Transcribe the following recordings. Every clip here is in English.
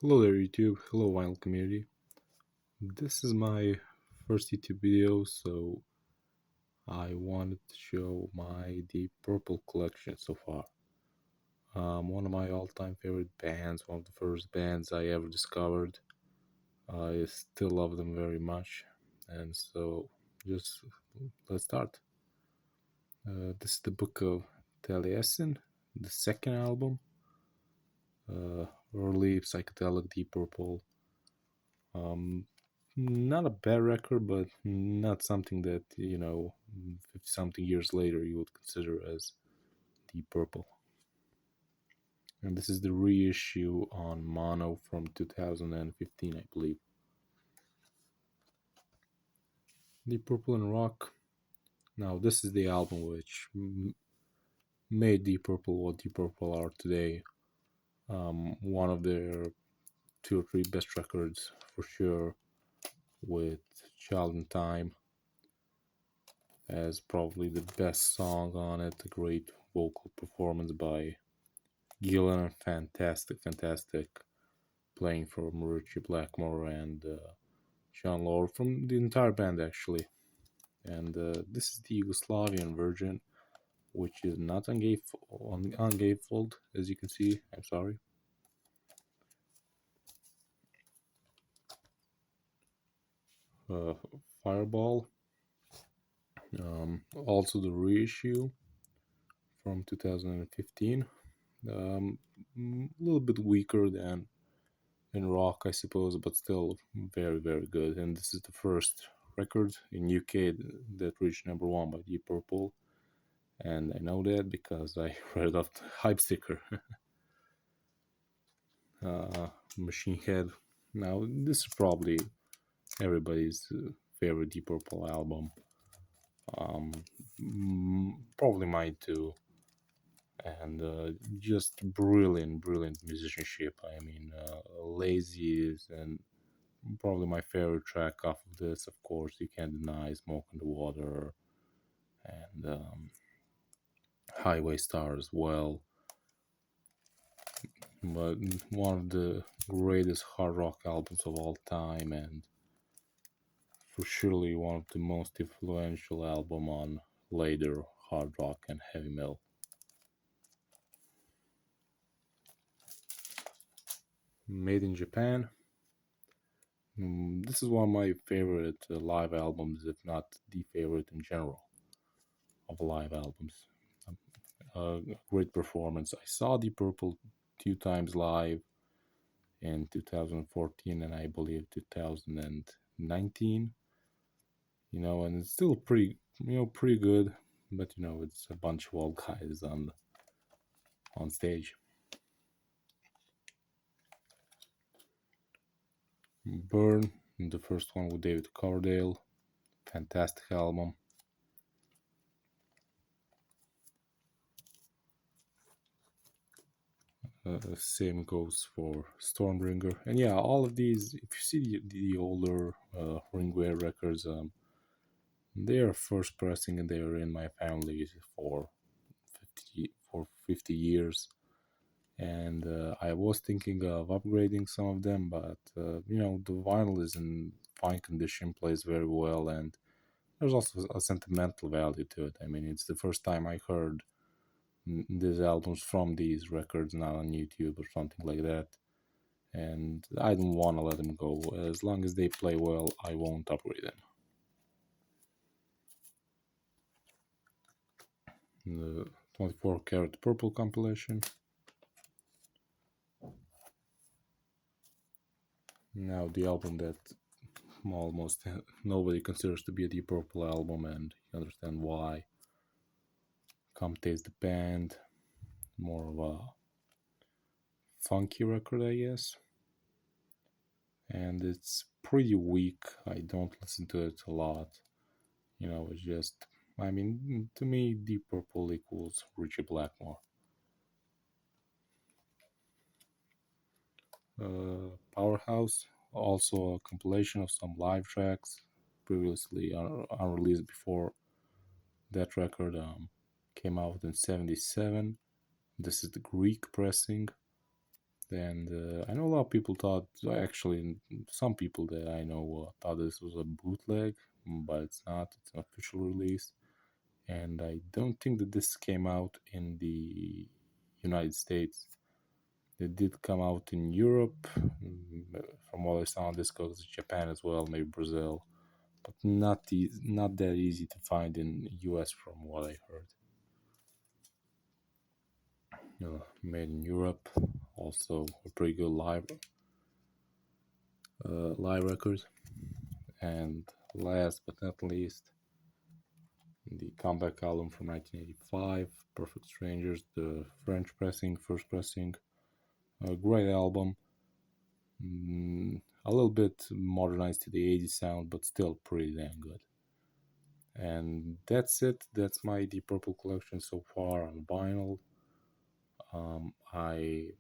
Hello there YouTube, hello vinyl community. This is my first YouTube video, so I wanted to show my Deep Purple collection so far. One of my all-time favorite bands, one of the first bands I ever discovered. I still love them very much, and so just let's start. This is the Book of Taliesin, the second album, early psychedelic Deep Purple. Um, Not a bad record, but not something that 50 something years later you would consider as Deep Purple. And this is the reissue on Mono from 2015, I believe. Deep Purple and Rock. Now, this is the album which made Deep Purple what Deep Purple are today. One of their two or three best records for sure, with Child in Time as probably the best song on it. A great vocal performance by Gillan, fantastic playing from Richie Blackmore and Sean Lord from the entire band actually. And this is the Yugoslavian version, which is not ungatefold, as you can see. I'm sorry. Uh, Fireball. Also the reissue from 2015. A little bit weaker than in rock, I suppose, but still very good. And this is the first record in UK that reached number one by Deep Purple, and I know that because I read off the hype sticker. Machine Head. Now this is probably everybody's favorite Deep Purple album. Probably mine too. And just brilliant musicianship. I mean, Lazy is and probably my favorite track off of this, of course, you can't deny Smoke on the Water and Highway Star as well. But one of the greatest hard rock albums of all time, and for surely one of the most influential album on later hard rock and heavy metal. Made in Japan. This is one of my favorite live albums, if not the favorite in general of live albums. Great performance. I saw Deep Purple two times live in 2014 and I believe 2019. And it's still pretty good, but it's a bunch of old guys on stage. Burn, the first one with David Coverdale, fantastic album. Same goes for Stormbringer, and yeah, all of these. If you see the older Ringware records, they are first pressing, and they are in my family for 50 years. And I was thinking of upgrading some of them, but the vinyl is in fine condition, plays very well, and there's also a sentimental value to it. I mean, it's the first time I heard these albums from these records, not on YouTube or something like that. And I don't want to let them go. As long as they play well, I won't upgrade them. The 24 Karat Purple compilation. Now the album that almost nobody considers to be a Deep Purple album, and you understand why. Come Taste the Band, more of a funky record, I guess. And it's pretty weak. I don't listen to it a lot. It's just, I mean, to me, Deep Purple equals Richie Blackmore. Powerhouse, also a compilation of some live tracks previously unreleased before that record came out in '77. This is the Greek pressing. And I know a lot of people thought, actually, some people that I know thought this was a bootleg, but it's not. It's an official release. And I don't think that this came out in the United States. It did come out in Europe. From what I saw on Discogs, Japan as well, maybe Brazil, but not that easy to find in US from what I heard. Made in Europe, also a pretty good live record. And last but not least, the comeback album from 1985, Perfect Strangers, the French pressing, first pressing, a great album. A little bit modernized to the 80s sound, but still pretty damn good. And that's it. That's my Deep Purple collection so far on vinyl. I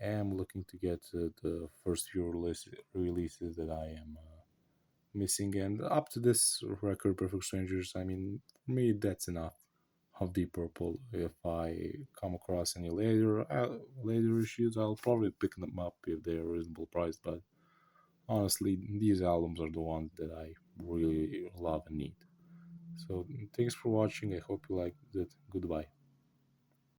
am looking to get the first few releases that I am missing, and up to this record, Perfect Strangers. I mean, for me, that's enough of Deep Purple. If I come across any later issues, I'll probably pick them up if they're reasonable price. But honestly, these albums are the ones that I really love and need. So thanks for watching. I hope you liked it. Goodbye.